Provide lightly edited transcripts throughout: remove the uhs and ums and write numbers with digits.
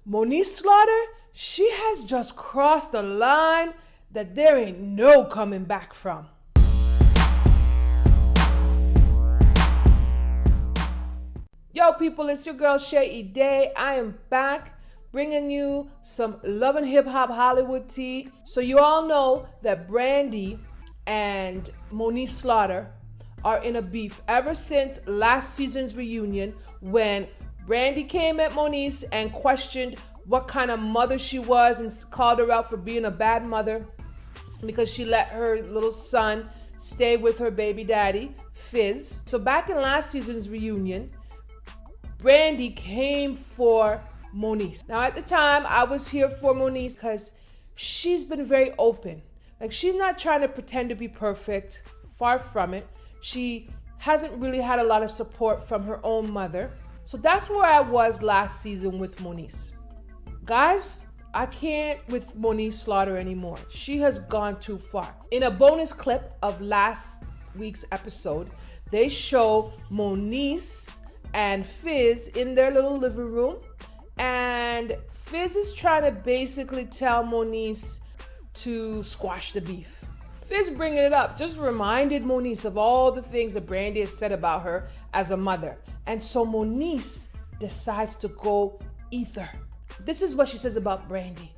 Moniece Slaughter, she has just crossed a line that there ain't no coming back from. Yo people, it's your girl Shay Day. I am back bringing you some love and hip hop Hollywood tea. So you all know that Brandy and Moniece Slaughter are in a beef ever since last season's reunion, when Brandy came at Moniece and questioned what kind of mother she was and called her out for being a bad mother because she let her little son stay with her baby daddy, Fizz. So back in last season's reunion, Brandy came for Moniece. Now at the time, I was here for Moniece because she's been very open. Like, she's not trying to pretend to be perfect, far from it. She hasn't really had a lot of support from her own mother. So that's where I was last season with Moniece. Guys, I can't with Moniece Slaughter anymore. She has gone too far. In a bonus clip of last week's episode, they show Moniece and Fizz in their little living room. And Fizz is trying to basically tell Moniece to squash the beef. Fizz bringing it up just reminded Moniece of all the things that Brandy has said about her as a mother. And so Moniece decides to go ether. This is what she says about Brandy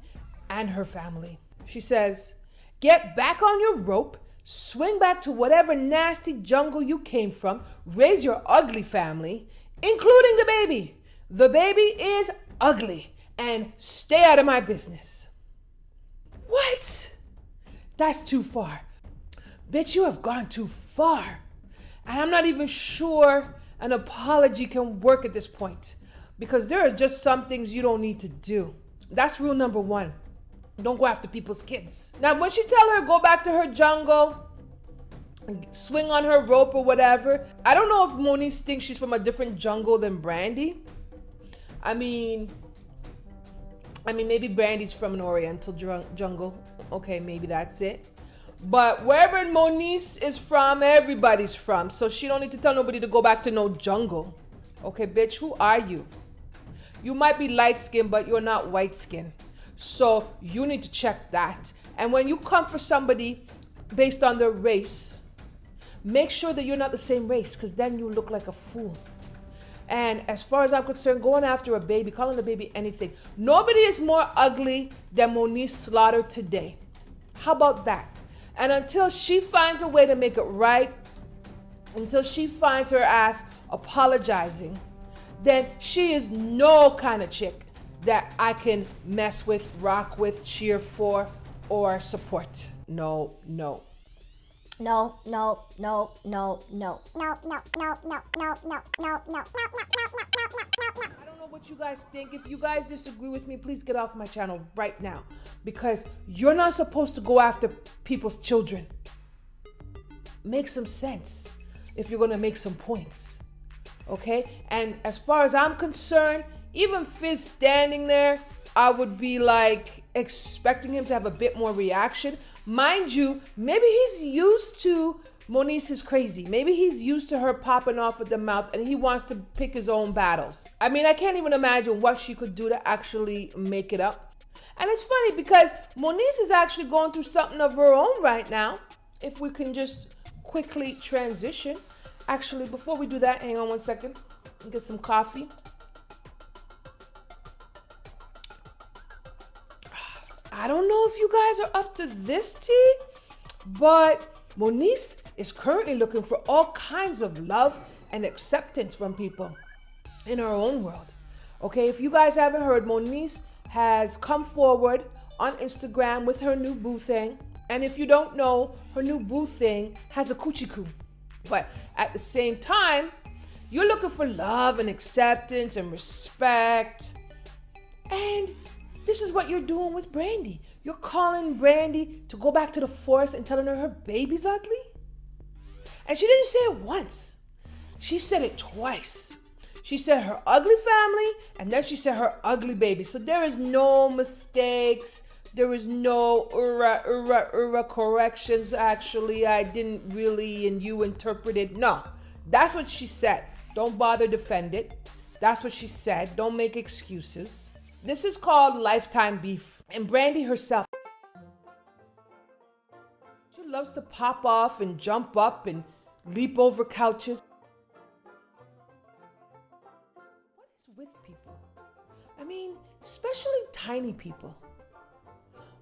and her family. She says, "Get back on your rope, swing back to whatever nasty jungle you came from, raise your ugly family, including the baby. The baby is ugly, and stay out of my business." What? That's too far. Bitch, you have gone too far. And I'm not even sure an apology can work at this point, because there are just some things you don't need to do. That's rule number one. Don't go after people's kids. Now, when she tell her go back to her jungle, swing on her rope or whatever, I don't know if Moniece thinks she's from a different jungle than Brandy. I mean, maybe Brandy's from an oriental jungle. Okay, maybe that's it. But wherever Moniece is from, everybody's from. So she don't need to tell nobody to go back to no jungle. Okay, bitch, who are you? You might be light-skinned, but you're not white-skinned. So you need to check that. And when you come for somebody based on their race, make sure that you're not the same race, because then you look like a fool. And as far as I'm concerned, going after a baby, calling a baby anything, nobody is more ugly than Moniece Slaughter today. How about that? And until she finds a way to make it right, until she finds her ass apologizing, then she is no kind of chick that I can mess with, rock with, cheer for, or support. No, no. No, no, no, no, no. No, no, no, no, no, no, no, no. I don't know what you guys think. If you guys disagree with me, please get off my channel right now, because you're not supposed to go after people's children. Make some sense if you're gonna make some points, okay? And as far as I'm concerned, even Fizz standing there, I would be like expecting him to have a bit more reaction. Mind you, maybe he's used to Moniece's crazy. Maybe he's used to her popping off at the mouth and he wants to pick his own battles. I mean, I can't even imagine what she could do to actually make it up. And it's funny because Moniece is actually going through something of her own right now. If we can just quickly transition. Actually, before we do that, hang on one second. Get some coffee. I don't know if you guys are up to this tea, but Moniece is currently looking for all kinds of love and acceptance from people in her own world. Okay, if you guys haven't heard, Moniece has come forward on Instagram with her new boo thing. And if you don't know, her new boo thing has a coochie coo. But at the same time, you're looking for love and acceptance and respect. And this is what you're doing with Brandy. You're calling Brandy to go back to the forest and telling her baby's ugly? And she didn't say it once. She said it twice. She said her ugly family, and then she said her ugly baby. So there is no mistakes. There is no corrections. Actually, I didn't really, and you interpreted. No, that's what she said. Don't bother defend it. That's what she said. Don't make excuses. This is called lifetime beef. And Brandy herself, she loves to pop off and jump up and leap over couches. What is with people? I mean, especially tiny people.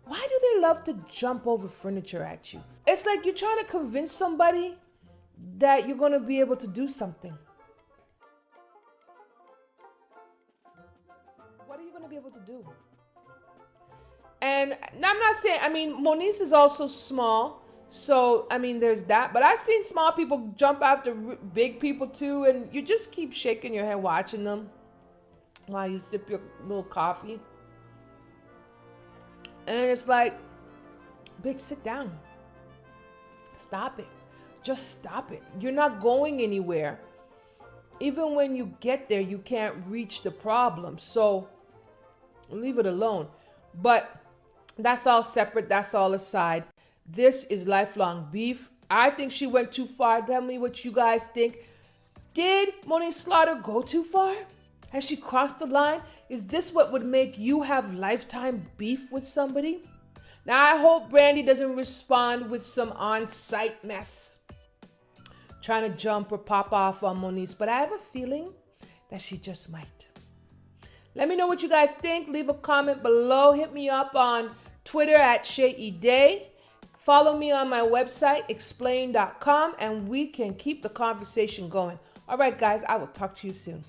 Why do they love to jump over furniture at you? It's like you're trying to convince somebody that you're going to be able to do something. What are you going to be able to do? And I'm not saying, I mean, Moniece is also small. So, I mean, there's that. But I've seen small people jump after big people too. And you just keep shaking your head watching them while you sip your little coffee. And it's like, bitch, sit down. Stop it. Just stop it. You're not going anywhere. Even when you get there, you can't reach the problem. So leave it alone. But that's all separate. That's all aside. This is lifelong beef. I think she went too far. Tell me what you guys think. Did Moniece Slaughter go too far? Has she crossed the line? Is this what would make you have lifetime beef with somebody? Now, I hope Brandy doesn't respond with some on-site mess, trying to jump or pop off on Moniece, but I have a feeling that she just might. Let me know what you guys think. Leave a comment below. Hit me up on Twitter at ShayEday. Follow me on my website, explain.com, and we can keep the conversation going. All right, guys, I will talk to you soon.